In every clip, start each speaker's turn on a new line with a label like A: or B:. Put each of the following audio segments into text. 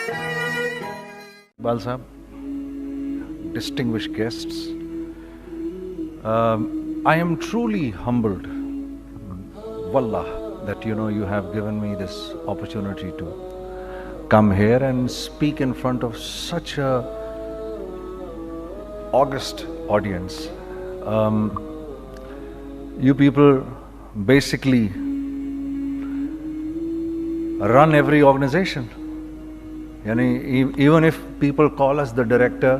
A: Iqbal Sahab, distinguished guests, I am truly humbled, wallah, that you have given me this opportunity to come here and speak in front of such a august audience. You people basically run every organization. Even if people call us the director,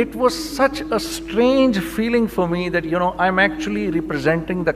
A: it was such a strange feeling for me that, you know, I'm actually representing the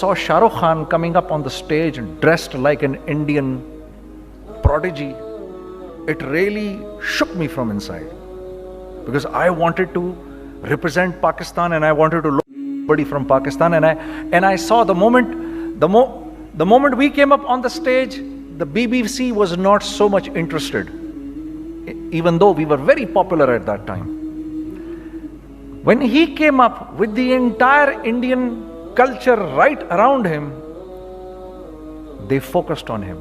A: saw Shah Rukh Khan coming up on the stage dressed like an Indian prodigy, it really shook me from inside, because I wanted to represent Pakistan and I wanted to look somebody from Pakistan, and I saw the moment we came up on the stage, the BBC was not so much interested, even though we were very popular at that time. When he came up with the entire Indian culture right around him, they focused on him.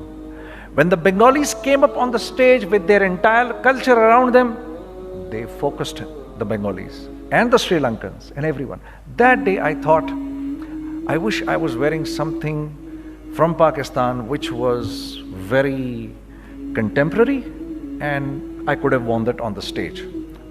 A: When the Bengalis came up on the stage with their entire culture around them, they focused the Bengalis and the Sri Lankans and everyone. That day I thought, I wish I was wearing something from Pakistan which was very contemporary and I could have worn that on the stage.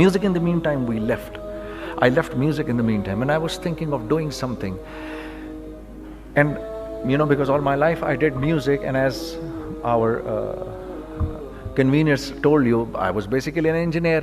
A: Music in the meantime we left. I left music in the meantime and I was thinking of doing something. And you know, because all my life I did music, and as our conveners told you, I was basically an engineer.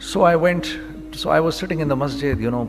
A: So I was sitting in the masjid, you know,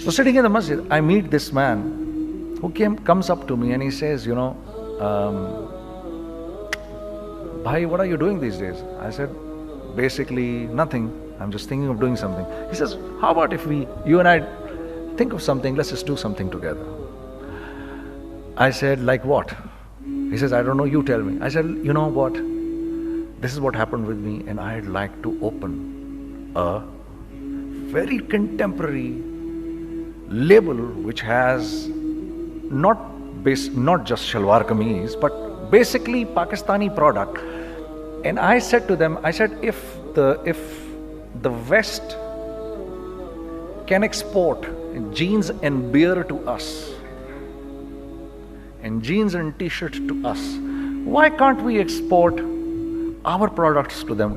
A: So sitting in the masjid, I meet this man who comes up to me and he says, you know, Bhai, what are you doing these days? I said, basically nothing. I'm just thinking of doing something. He says, how about if you and I think of something, let's just do something together. I said, like what? He says, I don't know, you tell me. I said, you know what? This is what happened with me, and I'd like to open a very contemporary label which has not just shalwar kameez, but basically Pakistani product. And I said to them, I said, if the West can export jeans and beer to us, and jeans and t-shirts to us, why can't we export our products to them?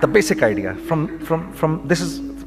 A: The basic idea from this is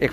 A: 1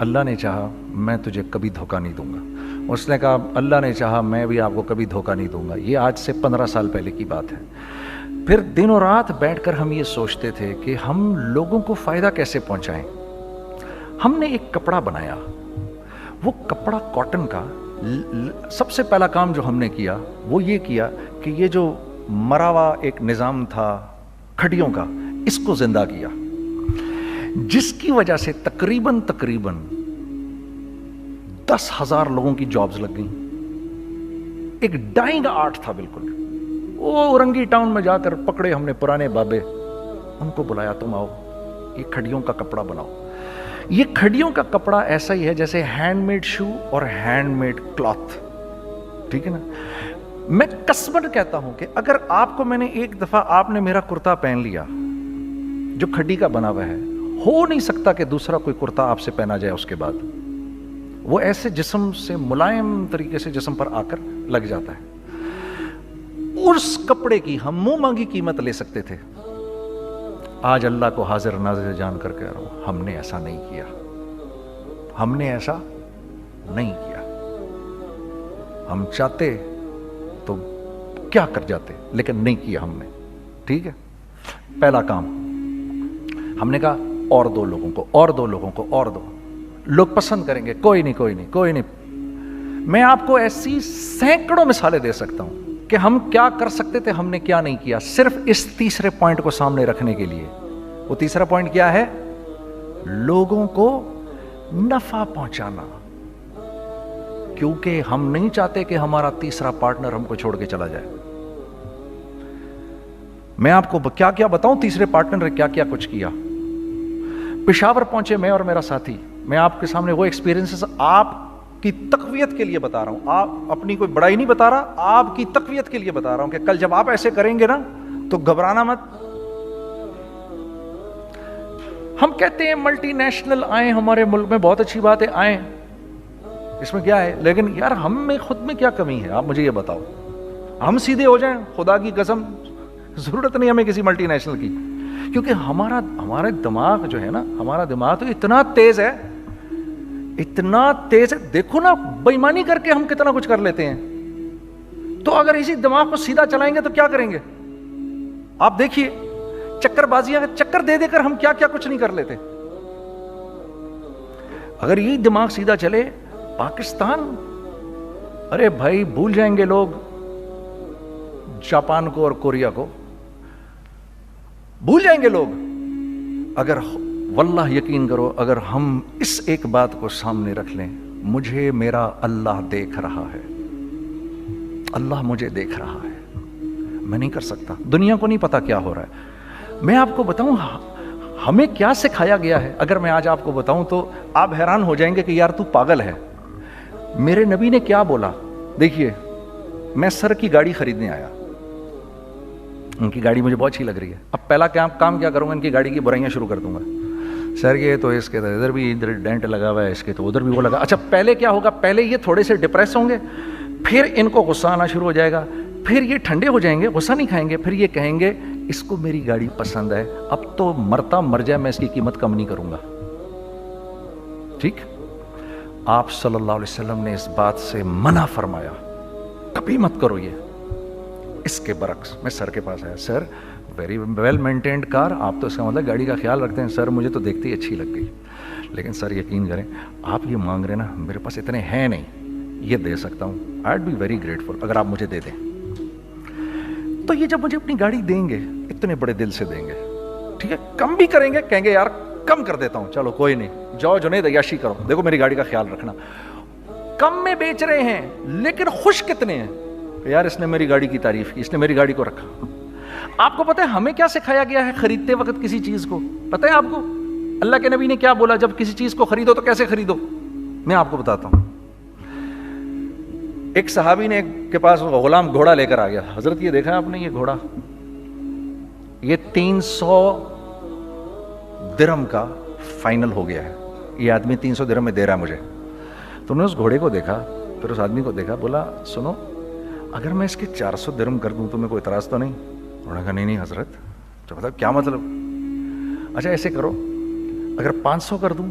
A: اللہ نے چاہا میں تجھے کبھی دھوکہ نہیں دوں گا. اس نے کہا اللہ نے چاہا میں بھی آپ کو کبھی دھوکہ نہیں دوں گا. یہ آج سے 15 سال پہلے کی بات ہے. پھر دن و رات بیٹھ کر ہم یہ سوچتے تھے کہ ہم لوگوں کو فائدہ کیسے پہنچائیں. ہم نے ایک کپڑا بنایا. وہ کپڑا کاٹن کا. سب سے پہلا کام جو ہم نے کیا وہ یہ کیا کہ یہ جو مرا ہوا ایک نظام تھا کھڑیوں کا, اس کو زندہ کیا, جس کی وجہ سے تقریباً 10,000 لوگوں کی جابز لگ گئیں. ایک ڈائنگ آرٹ تھا بالکل. وہ اورنگی ٹاؤن میں جا کر پکڑے ہم نے پرانے بابے, ان کو بلایا تم آؤ یہ کھڑیوں کا کپڑا بناؤ. یہ کھڑیوں کا کپڑا ایسا ہی ہے جیسے ہینڈ میڈ شو اور ہینڈ میڈ کلاتھ. ٹھیک ہے نا. میں قسمن کہتا ہوں کہ اگر آپ کو میں نے ایک دفعہ آپ نے میرا کرتا پہن لیا جو کھڑی کا بنا ہوا ہے, ہو نہیں سکتا کہ دوسرا کوئی کرتا آپ سے پہنا جائے اس کے بعد. وہ ایسے جسم سے ملائم طریقے سے جسم پر آ کر لگ جاتا ہے. اس کپڑے کی ہم منہ مانگی قیمت لے سکتے تھے. آج اللہ کو حاضر ناظر جان کر کہہ رہا ہوں, ہم نے ایسا نہیں کیا. ہم نے ایسا نہیں کیا. ہم چاہتے تو کیا کر جاتے, لیکن نہیں کیا ہم نے. ٹھیک ہے. پہلا کام ہم نے کہا اور دو لوگوں کو, اور دو لوگوں کو, اور دو لوگ پسند کریں گے. کوئی نہیں کوئی نہیں کوئی نہیں. میں آپ کو ایسی سینکڑوں مثالیں دے سکتا ہوں کہ ہم کیا کر سکتے تھے, ہم نے کیا نہیں کیا, صرف اس تیسرے پوائنٹ کو سامنے رکھنے کے لیے. وہ تیسرا پوائنٹ کیا ہے؟ لوگوں کو نفع پہنچانا. کیونکہ ہم نہیں چاہتے کہ ہمارا تیسرا پارٹنر ہم کو چھوڑ کے چلا جائے. میں آپ کو کیا کیا بتاؤں, تیسرے پارٹنر نے کیا کیا کچھ کیا. پشاور پہنچے میں اور میرا ساتھی. میں آپ کے سامنے وہ ایکسپیرینسز آپ کی تقویت کے لیے بتا رہا ہوں. آپ اپنی کوئی بڑائی نہیں بتا رہا, آپ کی تقویت کے لیے بتا رہا ہوں کہ کل جب آپ ایسے کریں گے نا تو گھبرانا مت. ہم کہتے ہیں ملٹی نیشنل آئیں ہمارے ملک میں, بہت اچھی بات ہے, آئیں, اس میں کیا ہے, لیکن یار ہم میں خود میں کیا کمی ہے, آپ مجھے یہ بتاؤ. ہم سیدھے ہو جائیں, خدا کی قسم ضرورت نہیں ہمیں کسی ملٹی نیشنل کی. کیونکہ ہمارا دماغ جو ہے نا, ہمارا دماغ تو اتنا تیز ہے, اتنا تیز ہے. دیکھو نا بےایمانی کر کے ہم کتنا کچھ کر لیتے ہیں. تو اگر اسی دماغ کو سیدھا چلائیں گے تو کیا کریں گے آپ دیکھیے. چکر بازیاں چکر دے دے کر ہم کیا کیا کچھ نہیں کر لیتے. اگر یہی دماغ سیدھا چلے, پاکستان, ارے بھائی بھول جائیں گے لوگ جاپان کو اور کوریا کو, بھول جائیں گے لوگ. اگر واللہ یقین کرو, اگر ہم اس ایک بات کو سامنے رکھ لیں, مجھے میرا اللہ دیکھ رہا ہے, اللہ مجھے دیکھ رہا ہے, میں نہیں کر سکتا. دنیا کو نہیں پتا کیا ہو رہا ہے. میں آپ کو بتاؤں ہمیں کیا سکھایا گیا ہے. اگر میں آج آپ کو بتاؤں تو آپ حیران ہو جائیں گے کہ یار تو پاگل ہے. میرے نبی نے کیا بولا. دیکھیے میں سر کی گاڑی خریدنے آیا, ان کی گاڑی مجھے بہت اچھی لگ رہی ہے. اب پہلا کام کیا کروں گا, ان کی گاڑی کی برائیاں شروع کر دوں گا. سر یہ تو اس کے تو ادھر بھی ادھر ڈینٹ لگا ہوا ہے, اس کے تو ادھر بھی وہ لگا. اچھا پہلے کیا ہوگا, پہلے یہ تھوڑے سے ڈپریس ہوں گے, پھر ان کو غصہ آنا شروع ہو جائے گا, پھر یہ ٹھنڈے ہو جائیں گے, غصہ نہیں کھائیں گے, پھر یہ کہیں گے اس کو میری گاڑی پسند ہے, اب تو مرتا مر جائے میں اس کی قیمت کم نہیں کروں گا. ٹھیک. آپ صلی اللہ علیہ وسلم نے اس بات سے منع فرمایا, کبھی مت کرو یہ. اس کے برعکس میں سر کے پاس آیا, سر ویری ویل مینٹینڈ کار, آپ تو اس کا مطلب گاڑی کا خیال رکھتے ہیں. سر مجھے تو دیکھتے ہی اچھی لگ گئی, لیکن سر یقین کریں آپ یہ مانگ رہے نا, میرے پاس اتنے ہیں نہیں, یہ دے سکتا ہوں. I would be very grateful اگر آپ مجھے دے دیں. تو یہ جب مجھے اپنی گاڑی دیں گے, اتنے بڑے دل سے دیں گے, ٹھیک ہے, کم بھی کریں گے, کہیں گے یار کم کر دیتا ہوں, چلو کوئی نہیں, جاؤ جنید عیاشی کرو, دیکھو میری گاڑی کا خیال رکھنا. کم میں بیچ رہے ہیں لیکن خوش کتنے ہیں, یار اس نے میری گاڑی کی تعریف کی, اس نے میری گاڑی کو رکھا. آپ کو پتہ ہے ہمیں کیا سکھایا گیا ہے خریدتے وقت کسی چیز کو, پتہ ہے آپ کو اللہ کے نبی نے کیا بولا, جب کسی چیز کو خریدو تو کیسے خریدو. میں آپ کو بتاتا ہوں. ایک صحابی نے کے پاس غلام گھوڑا لے کر آ گیا. حضرت یہ دیکھا آپ نے, یہ گھوڑا یہ 300 درہم کا فائنل ہو گیا ہے, یہ آدمی 300 درہم میں دے رہا ہے مجھے. تو نے اس گھوڑے کو دیکھا, پھر اس آدمی کو دیکھا, بولا سنو اگر میں اس کے 400 درہم کر دوں تو میں کوئی اعتراض تو نہیں. انہوں نے کہا نہیں حضرت. تو بتا کیا مطلب. اچھا ایسے کرو, اگر 500 کر دوں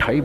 A: 2.5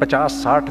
A: 50, 60,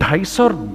A: 250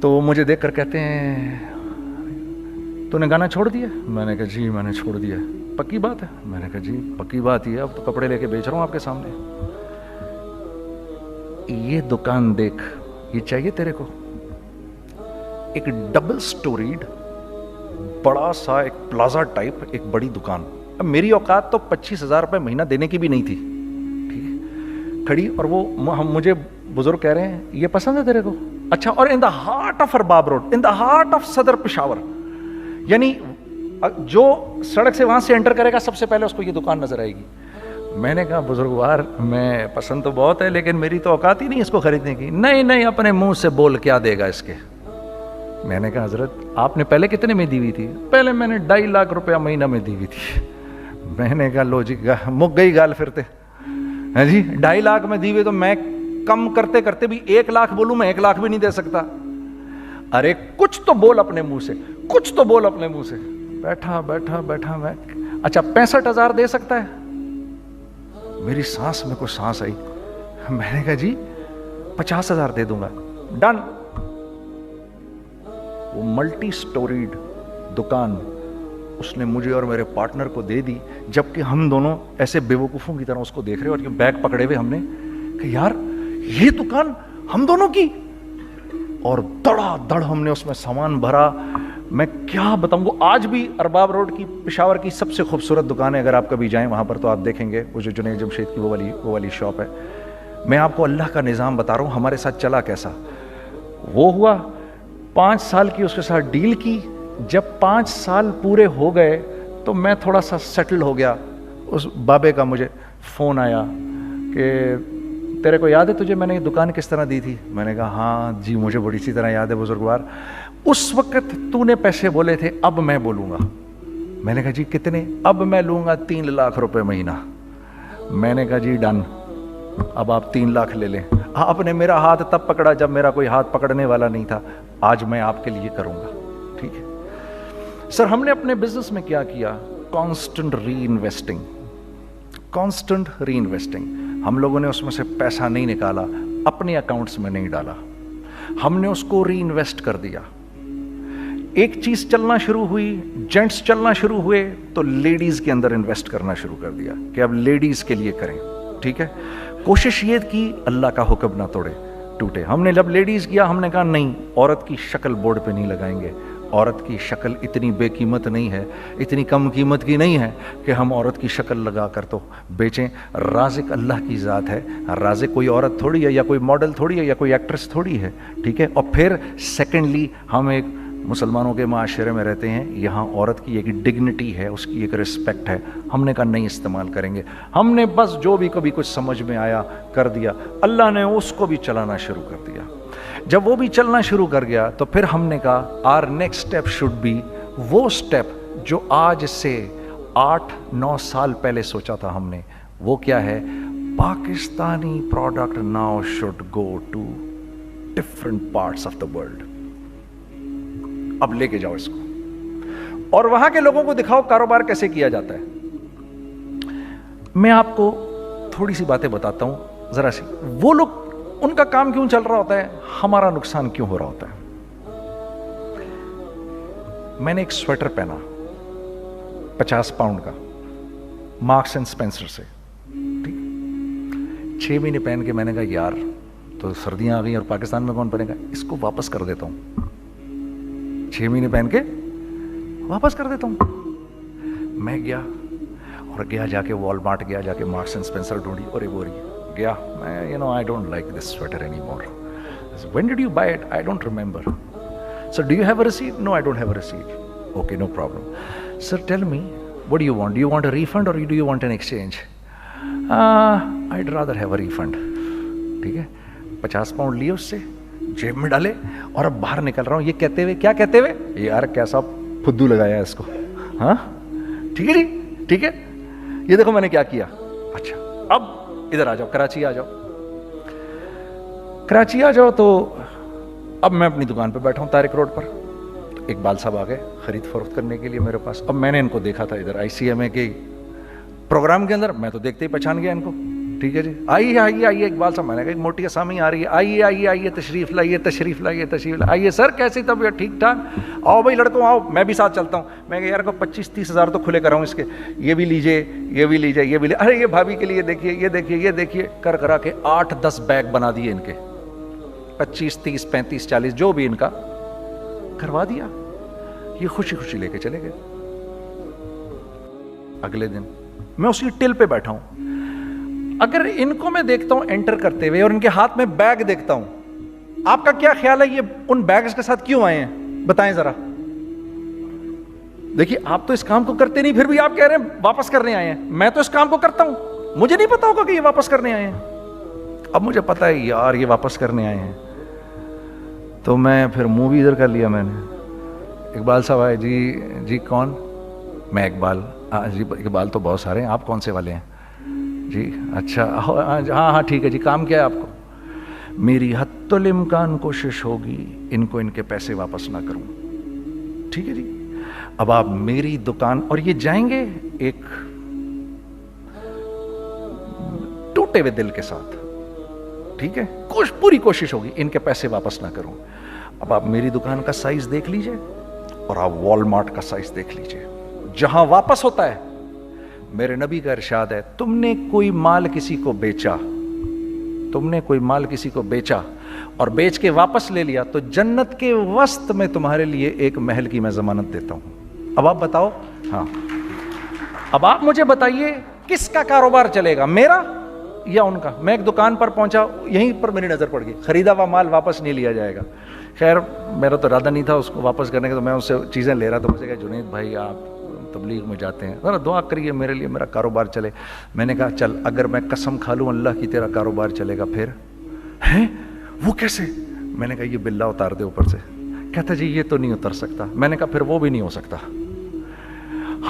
A: تو وہ مجھے دیکھ کر کہتے ہیں تو نے گانا چھوڑ دیا؟ میں نے کہا جی میں نے چھوڑ دیا. پکی بات ہے؟ میں نے کہا جی پکی بات ہی ہے, اب تو کپڑے لے کے بیچ رہا ہوں آپ کے سامنے. یہ دکان دیکھ, یہ چاہیے تیرے کو؟ ایک ڈبل سٹوریڈ بڑا سا ایک پلازا ٹائپ ایک بڑی دکان. اب میری اوقات تو 25,000 روپے مہینہ دینے کی بھی نہیں تھی, ٹھیک ہے, کھڑی. اور وہ مجھے بزرگ کہہ رہے ہیں یہ پسند ہے تیرے کو؟ اچھا. اور in the heart of Arbab road, in the heart of Saddar Peshawar, یعنی جو سڑک سے وہاں سے انٹر کرے گا سب سے پہلے اس کو یہ دکان نظر آئے گی. میں نے کہا بزرگوار میں پسند تو بہت ہے لیکن میری تو اوقات ہی نہیں اس کو خریدنے کی. نہیں اپنے منہ سے بول کیا دے گا اس کے. میں نے کہا حضرت آپ نے پہلے کتنے میں دی ہوئی تھی؟ پہلے میں نے 2.5 لاکھ روپیہ مہینہ میں دی ہوئی تھی. میں نے کہا لو جی مک گئی گال پھرتے ہیں جی. 2.5 لاکھ میں دی ہوئی تو میں کم کرتے کرتے بھی 1 لاکھ بولوں, میں 1 لاکھ بھی نہیں دے سکتا. ارے کچھ تو بول اپنے منہ سے, کچھ تو بول اپنے منہ سے. بیٹھا میں اچھا 65,000 دے سکتا ہے؟ میری سانس میں کوئی سانس آئی. میں نے کہا جی 50,000 دے دوں گا. ڈن. وہ ملٹی سٹوریڈ دکان اس نے مجھے اور میرے پارٹنر کو دے دی, جبکہ ہم دونوں ایسے بیوقوفوں کی طرح اس کو دیکھ رہے اور بیگ پکڑے ہوئے. ہم نے کہ یار یہ دکان ہم دونوں کی, اور دڑا دڑ ہم نے اس میں سامان بھرا. میں کیا بتاؤں, وہ آج بھی ارباب روڈ کی پشاور کی سب سے خوبصورت دکان ہے. اگر آپ کبھی جائیں وہاں پر تو آپ دیکھیں گے وہ جو جنید جمشید کی وہ والی شاپ ہے. میں آپ کو اللہ کا نظام بتا رہا ہوں ہمارے ساتھ چلا کیسا. وہ ہوا 5 سال کی اس کے ساتھ ڈیل کی. جب 5 سال پورے ہو گئے تو میں تھوڑا سا سیٹل ہو گیا. اس بابے کا مجھے فون آیا کہ تیرے کو یاد ہے تجھے میں نے یہ دکان کس طرح دی تھی؟ میں نے کہا ہاں جی مجھے بڑی سی طرح یاد ہے بزرگوار. اس وقت تو نے پیسے بولے تھے, اب میں بولوں گا. میں نے کہا جی کتنے؟ اب میں لوں گا 3 لاکھ روپے مہینہ. میں نے کہا جی ڈن, اب آپ 3 لاکھ لے لیں. آپ نے میرا ہاتھ تب پکڑا جب میرا کوئی ہاتھ پکڑنے والا نہیں تھا. آج میں آپ کے لیے کروں گا, ٹھیک ہے سر. ہم نے اپنے بزنس میں کیا کیا؟ کانسٹنٹ ری انویسٹنگ. ہم لوگوں نے اس میں سے پیسہ نہیں نکالا, اپنے اکاؤنٹس میں نہیں ڈالا, ہم نے اس کو ری انویسٹ کر دیا. ایک چیز چلنا شروع ہوئی, جینٹس چلنا شروع ہوئے تو لیڈیز کے اندر انویسٹ کرنا شروع کر دیا کہ اب لیڈیز کے لیے کریں, ٹھیک ہے. کوشش یہ کی اللہ کا حکم نہ ٹوٹے. ہم نے جب لیڈیز کیا ہم نے کہا نہیں, عورت کی شکل بورڈ پہ نہیں لگائیں گے. عورت کی شکل اتنی بے قیمت نہیں ہے, اتنی کم قیمت کی نہیں ہے کہ ہم عورت کی شکل لگا کر تو بیچیں. رازق اللہ کی ذات ہے. رازق کوئی عورت تھوڑی ہے, یا کوئی ماڈل تھوڑی ہے, یا کوئی ایکٹریس تھوڑی ہے, ٹھیک ہے. اور پھر سیکنڈلی ہم ایک مسلمانوں کے معاشرے میں رہتے ہیں, یہاں عورت کی ایک ڈگنیٹی ہے, اس کی ایک رسپیکٹ ہے. ہم نے کہا نہیں استعمال کریں گے. ہم نے بس جو بھی کبھی کچھ سمجھ میں آیا کر دیا. اللہ نے اس کو بھی چلانا شروع کر دیا. جب وہ بھی چلنا شروع کر گیا تو پھر ہم نے کہا our next step should be وہ اسٹیپ جو آج سے 8-9 سال پہلے سوچا تھا ہم نے. وہ کیا ہے؟ Pakistani product now should go to different parts of the world. اب لے کے جاؤ اس کو اور وہاں کے لوگوں کو دکھاؤ کاروبار کیسے کیا جاتا ہے. میں آپ کو تھوڑی سی باتیں بتاتا ہوں ذرا سی. وہ لوگ ان کا کام کیوں چل رہا ہوتا ہے, ہمارا نقصان کیوں ہو رہا ہوتا ہے. میں نے ایک سویٹر پہنا 50 پاؤنڈ کا مارکس اینڈ اسپینسر سے, ٹھیک. 6 مہینے پہن کے میں نے کہا یار تو سردیاں آ گئی اور پاکستان میں کون پہنے گا, اس کو واپس کر دیتا ہوں. 6 مہینے پہن کے واپس کر دیتا ہوں. میں گیا جا کے والمارٹ گیا, جا کے مارکس اینڈ اسپینسر ڈھونڈی اور یہ بوری گیا. میں I don't like this sweater anymore. When did you buy it? I don't remember. Sir, do you have a receipt? No, I don't have a receipt. Okay, no problem. Sir, tell me, what do you want? Do you want a refund or do you want an exchange? I'd rather have a refund. ٹھیک ہے. 50 pound لیے اس سے, جیب میں ڈالے اور اب باہر نکل رہا ہوں. یہ کہتے ہوئے کیا کہتے ہوئے, یار کیسا پھدو لگایا ہے اس کو. ہاں ٹھیک ہے جی, ٹھیک ہے. یہ دیکھو میں نے کیا کیا. اچھا اب ادھر آ جاؤ, کراچی آ جاؤ. تو اب میں اپنی دکان پہ بیٹھا ہوں طارق روڈ پر. تو اقبال صاحب آ گئے خرید فروخت کرنے کے لیے میرے پاس. اب میں نے ان کو دیکھا تھا ادھر ICMA کے پروگرام کے اندر, میں تو دیکھتے ہی پہچان گیا ان کو. ٹھیک ہے جی، آئیے آئیے آئیے اقبال صاحب، میں نے کہا ایک موٹی اسامی آ رہی ہے، آئیے آئیے آئیے تشریف لائیے تشریف لائیے تشریف لائیے، آئیے سر کیسی طبیعت، ٹھیک ٹھاک، آؤ بھائی لڑکوں آؤ، میں بھی ساتھ چلتا ہوں۔ میں کہا یار کو 25-30 ہزار تو کھلے کراؤں اس کے، یہ بھی لیجیے یہ بھی لیجیے یہ بھی لیجیے، ارے یہ بھابھی کے لیے دیکھیے یہ دیکھیے یہ دیکھیے، کر کرا کے 8-10 بیگ بنا دیے ان کے، 25 30 35 40 جو بھی ان کا کروا دیا، یہ خوشی خوشی لے کے چلے گئے۔ اگلے دن میں اسی ٹل پہ بیٹھا ہوں، اگر ان کو میں دیکھتا ہوں انٹر کرتے ہوئے اور ان کے ہاتھ میں بیگ دیکھتا ہوں، آپ کا کیا خیال ہے یہ ان بیگز کے ساتھ کیوں آئے ہیں؟ بتائیں ذرا۔ دیکھیے آپ تو اس کام کو کرتے نہیں، پھر بھی آپ کہہ رہے ہیں واپس کرنے آئے ہیں۔ میں تو اس کام کو کرتا ہوں، مجھے نہیں پتا ہوگا کہ یہ واپس کرنے آئے ہیں۔ اب مجھے پتا ہے یار یہ واپس کرنے آئے ہیں، تو میں پھر منہ بھی ادھر کر لیا میں نے۔ اقبال صاحب آئے، جی کون؟ میں اقبال، جی اقبال تو بہت سارے ہیں، آپ کون سے والے ہیں؟ جی اچھا ہاں ٹھیک ہے جی، کام کیا ہے آپ کو؟ میری حتی الامکان کوشش ہوگی ان کو ان کے پیسے واپس نہ کروں، ٹھیک ہے جی۔ اب آپ میری دکان، اور یہ جائیں گے ایک ٹوٹے ہوئے دل کے ساتھ، ٹھیک ہے، پوری کوشش ہوگی ان کے پیسے واپس نہ کروں۔ اب آپ میری دکان کا سائز دیکھ لیجئے اور آپ والمارٹ کا سائز دیکھ لیجئے، جہاں واپس ہوتا ہے، میرے نبی کا ارشاد ہے، تم نے کوئی مال کسی کو بیچا، تم نے کوئی مال کسی کو بیچا اور بیچ کے واپس لے لیا، تو جنت کے وسط میں تمہارے لیے ایک محل کی میں ضمانت دیتا ہوں۔ اب آپ بتاؤ، ہاں اب آپ مجھے بتائیے کس کا کاروبار چلے گا، میرا یا ان کا؟ میں ایک دکان پر پہنچا، یہیں پر میری نظر پڑ گئی، خریدا ہوا مال واپس نہیں لیا جائے گا۔ خیر میرا تو ارادہ نہیں تھا اس کو واپس کرنے کا، تو میں اس سے چیزیں لے رہا، تو مجھے کہا جنید بھائی آپ تبلیغ میں جاتے ہیں، ذرا دعا کریے میرے لیے میرا کاروبار چلے۔ میں نے کہا چل اگر میں قسم کھا لوں اللہ کی تیرا کاروبار چلے گا، پھر ہیں وہ کیسے؟ میں نے کہا یہ باللہ اتار دے اوپر سے۔ کہتا جی یہ تو نہیں اتر سکتا۔ میں نے کہا پھر وہ بھی نہیں ہو سکتا۔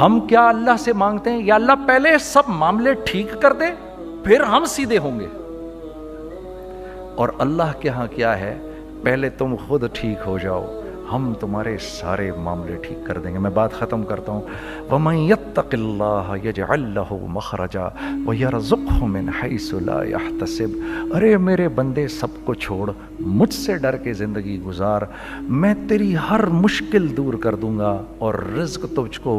A: ہم کیا اللہ سے مانگتے ہیں، یا اللہ پہلے سب معاملے ٹھیک کر دے پھر ہم سیدھے ہوں گے، اور اللہ کے ہاں کیا ہے، پہلے تم خود ٹھیک ہو جاؤ، ہم تمہارے سارے معاملے ٹھیک کر دیں گے۔ میں بات ختم کرتا ہوں، وَمَن يَتَّقِ اللَّهَ يَجْعَل لَّهُ مَخْرَجًا وَيَرْزُقْهُ مِنْ حَيْثُ لَا يَحْتَسِبُ۔ ارے میرے بندے سب کو چھوڑ، مجھ سے ڈر کے زندگی گزار، میں تیری ہر مشکل دور کر دوں گا اور رزق تجھ کو